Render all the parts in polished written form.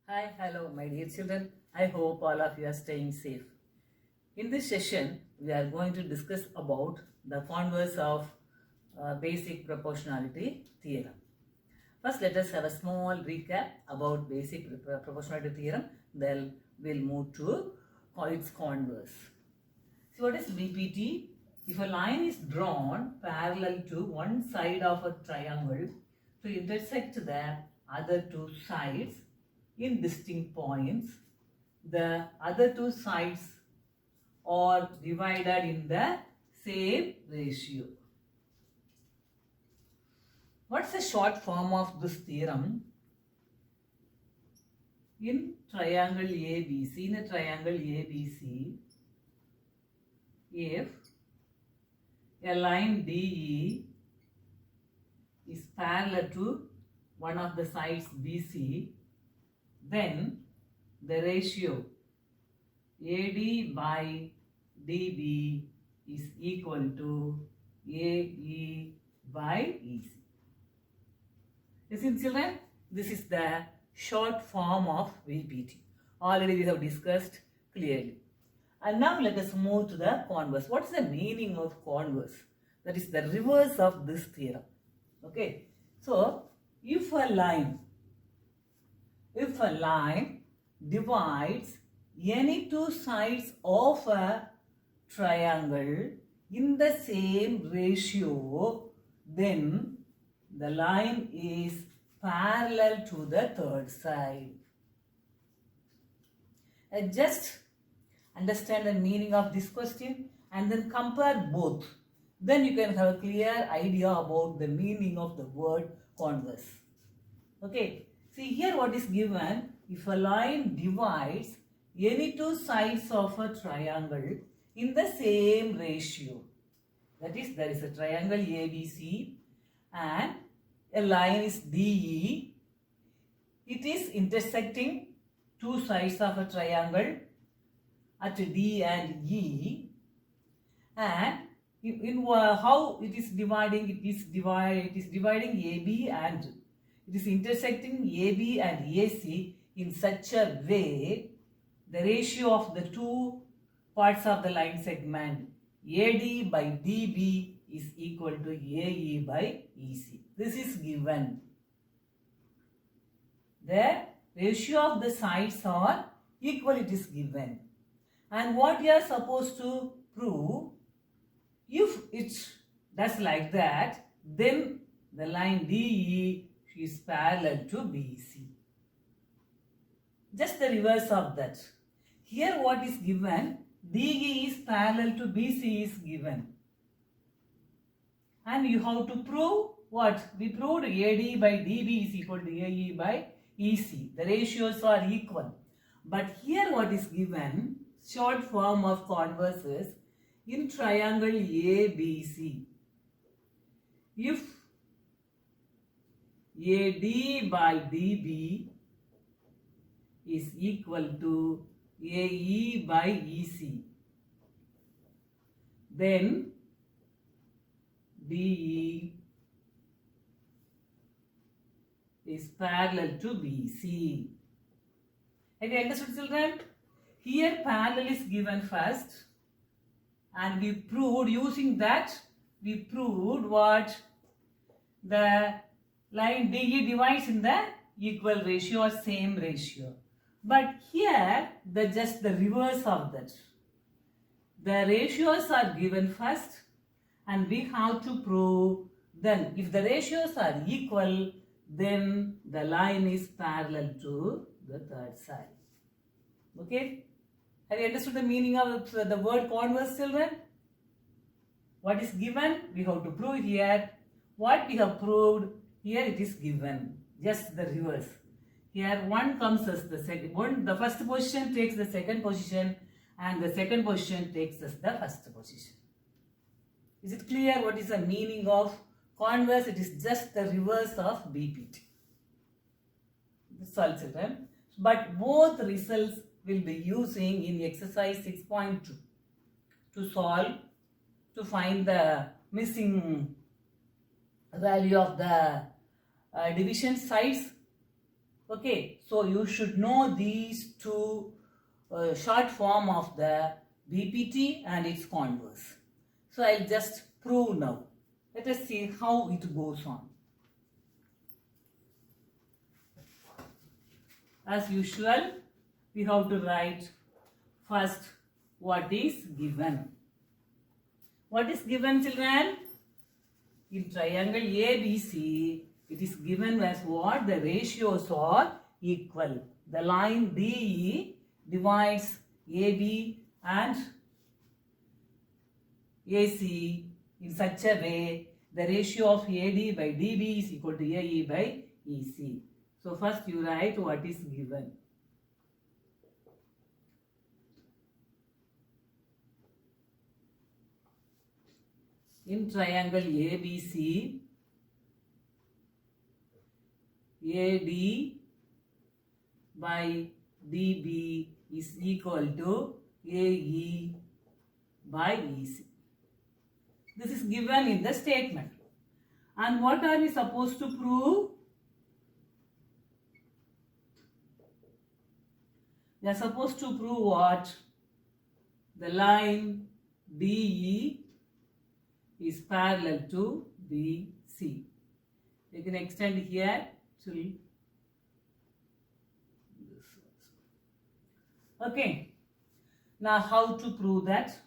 Hi, hello, my dear children. I hope all of you are staying safe. In this session, we are going to discuss about the converse of basic proportionality theorem. First, let us have a small recap about basic proportionality theorem. Then we'll move to its converse. So, what is BPT? If a line is drawn parallel to one side of a triangle to intersect the other two sides in distinct points, the other two sides are divided in the same ratio. What's the short form of this theorem? In triangle ABC, in a triangle ABC, if a line DE is parallel to one of the sides BC, then the ratio AD by DB is equal to AE by EC. Listen children, this is the short form of VPT. Already we have discussed clearly. And now let us move to the converse. What is the meaning of converse? That is the reverse of this theorem. Okay. So, if a line divides any two sides of a triangle in the same ratio, then the line is parallel to the third side. Just understand the meaning of this question and then compare both. Then you can have a clear idea about the meaning of the word converse. Okay. See here what is given. If a line divides any two sides of a triangle in the same ratio, that is, there is a triangle ABC and a line is DE. It is intersecting two sides of a triangle at D and E, and in how it is dividing, it is dividing AB and it is intersecting AB and AC in such a way the ratio of the two parts of the line segment AD by DB is equal to AE by EC. This is given. The ratio of the sides are equal, it is given. And what you are supposed to prove, if it does like that, then the line DE is parallel to BC. Just the reverse of that. Here what is given, DE is parallel to BC is given. And you have to prove what? We proved AD by DB is equal to AE by EC. The ratios are equal. But here what is given, short form of converse is, in triangle ABC, if AD by DB is equal to AE by EC, then DE is parallel to BC. Have you understood children? Here parallel is given first and we proved, using that we proved what? The line DE divides in the equal ratio or same ratio. But here just the reverse of that. The ratios are given first and we have to prove, then if the ratios are equal, then the line is parallel to the third side. Okay? Have you understood the meaning of the word converse children? What is given, we have to prove here. What we have proved, here it is given. Just the reverse. Here one comes as the second one. The first position takes the second position and the second position takes as the first position. Is it clear what is the meaning of converse? It is just the reverse of BPT. That's all children. But both results will be using in exercise 6.2 to solve, to find the missing value of the division sides Okay, so you should know these two short form of the BPT and its converse. So I'll just prove now. Let us see how it goes on. As usual, we have to write first what is given. What is given, children? In triangle ABC, it is given as what? The ratios are equal. The line DE divides AB and AC in such a way the ratio of AD by DB is equal to AE by EC. So first you write what is given. In triangle ABC, AD by DB is equal to AE by EC. This is given in the statement. And what are we supposed to prove? We are supposed to prove what? The line DE is parallel to BC. You can extend here till this. Okay. Now how to prove that?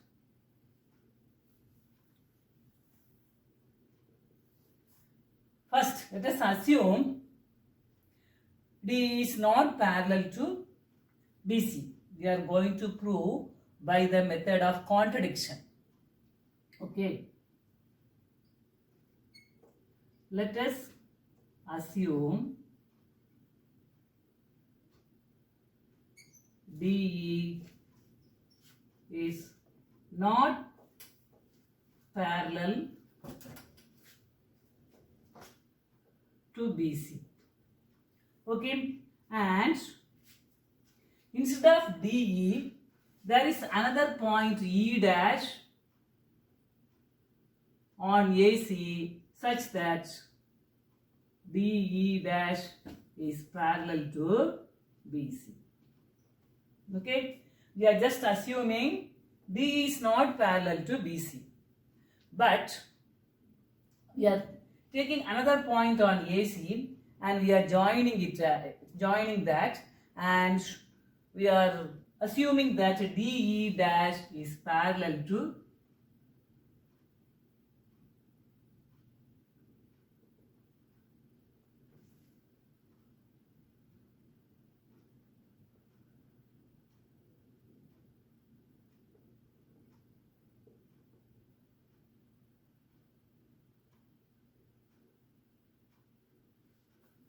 First, let us assume D is not parallel to BC. We are going to prove by the method of contradiction. Okay. Let us assume DE is not parallel to BC. Okay, and instead of DE, there is another point E dash on AC such that DE dash is parallel to BC. Okay, we are just assuming D is not parallel to BC, but we are taking another point on AC and we are joining it, joining that, and we are assuming that DE dash is parallel to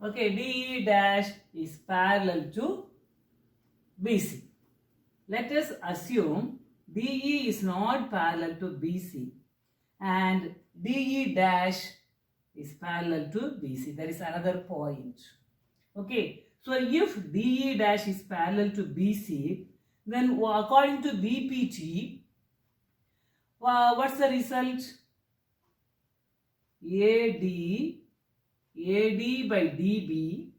okay, DE dash is parallel to BC. Let us assume DE is not parallel to BC and DE dash is parallel to BC. There is another point. Okay, so if DE dash is parallel to BC, then according to BPT, what's the result? AD by DB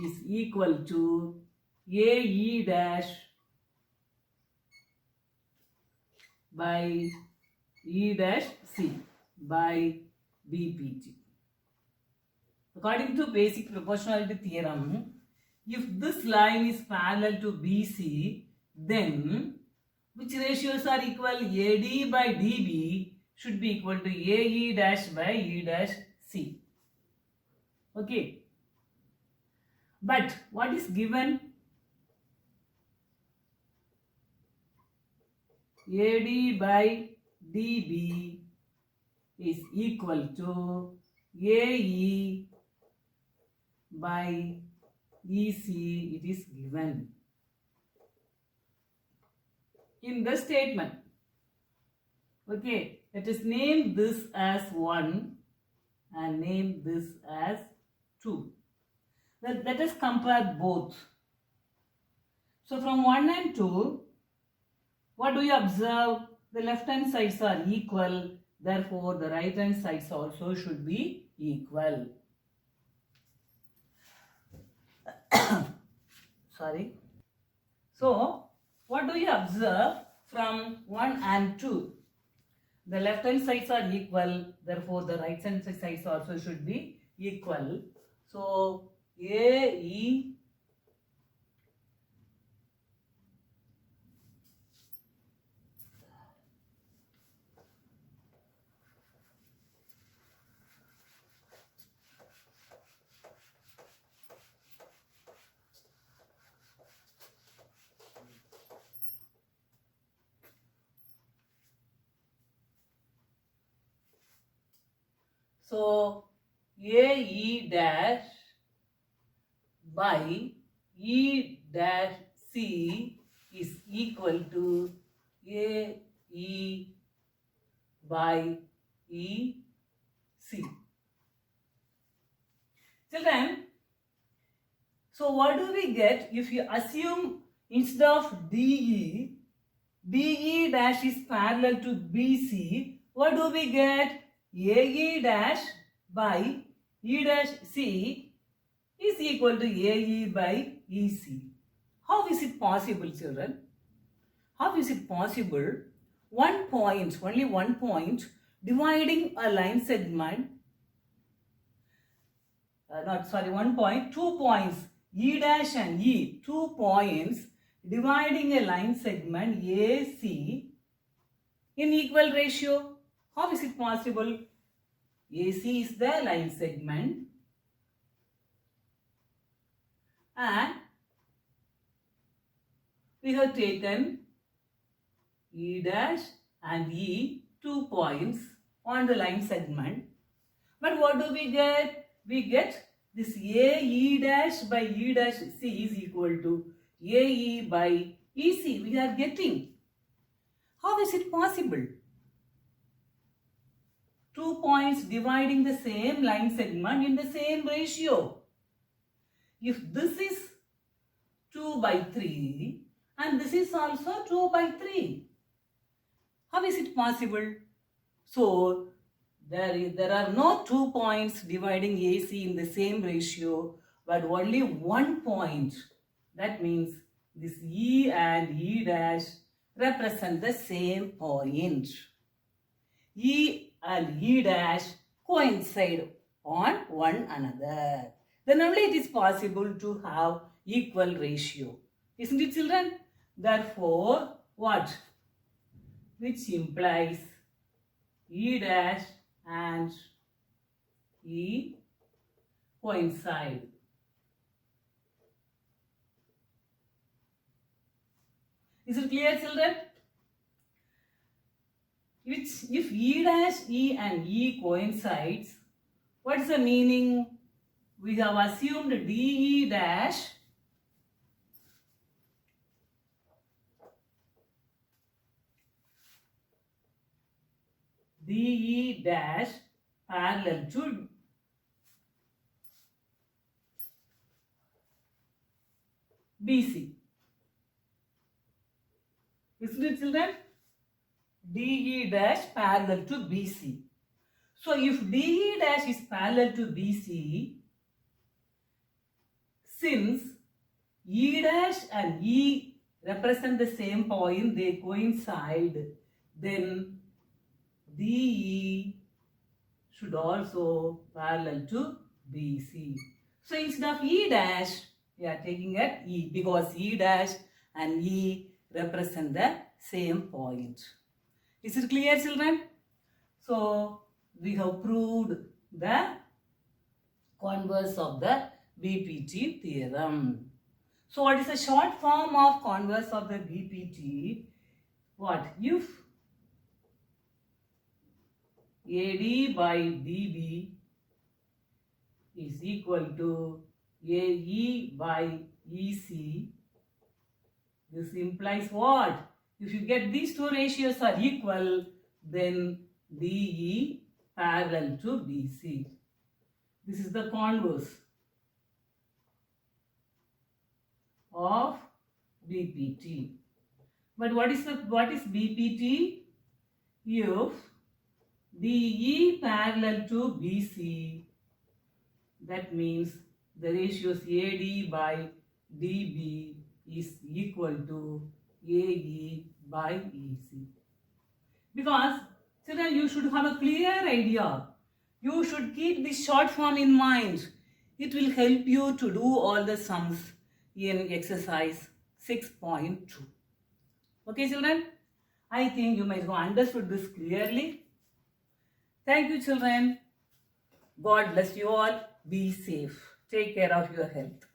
is equal to AE dash by E dash C by BPT. According to basic proportionality theorem, if this line is parallel to BC, then which ratios are equal? AD by DB should be equal to AE dash by E dash C. Okay. But what is given? AD by DB is equal to AE by EC. It is given in the statement. Okay, let us name this as 1 and name this as 2. Let us compare both. So from 1 and 2, what do you observe? The left hand sides are equal. Therefore, the right hand sides also should be equal. Sorry. So, what do you observe from 1 and 2? The left hand sides are equal, therefore the right hand sides also should be equal. So, A, E, so AE dash by E dash C is equal to AE by EC. Children, so what do we get if you assume instead of DE, BE dash is parallel to BC, what do we get? AE dash by E dash C is equal to AE by EC. How is it possible, children? How is it possible? Only one point dividing a line segment, 2 points, E dash and E, 2 points dividing a line segment AC in equal ratio. How is it possible? AC is the line segment and we have taken E dash and E, 2 points on the line segment. But what do we get? We get this AE dash by E dash C is equal to AE by EC. We are getting. How is it possible? 2 points dividing the same line segment in the same ratio. If this is 2 by 3 and this is also 2 by 3, how is it possible? So, there are no 2 points dividing AC in the same ratio, but only 1 point. That means this E and E dash represent the same point. E and E dash coincide on one another. Then only it is possible to have equal ratio. Isn't it, children? Therefore, what? Which implies E dash and E coincide. Is it clear, children? If E dash, E and E coincides, what is the meaning? We have assumed DE dash DE dash parallel to BC. Isn't it, children? DE dash parallel to BC. So if DE dash is parallel to BC, since E dash and E represent the same point, they coincide, then DE should also parallel to BC. So instead of E dash, we are taking at E because E dash and E represent the same point. Is it clear, children? So we have proved the converse of the BPT theorem. So what is the short form of converse of the BPT? What? If AD by DB is equal to AE by EC, this implies what? If you get these two ratios are equal, then DE parallel to BC. This is the converse of BPT. But what is BPT? If DE parallel to BC, that means the ratios AD by dB is equal to AE by EC. Because children, you should have a clear idea. You should keep this short form in mind. It will help you to do all the sums in exercise 6.2. Okay children, I think you might have understood this clearly. Thank you children. God bless you all. Be safe. Take care of your health.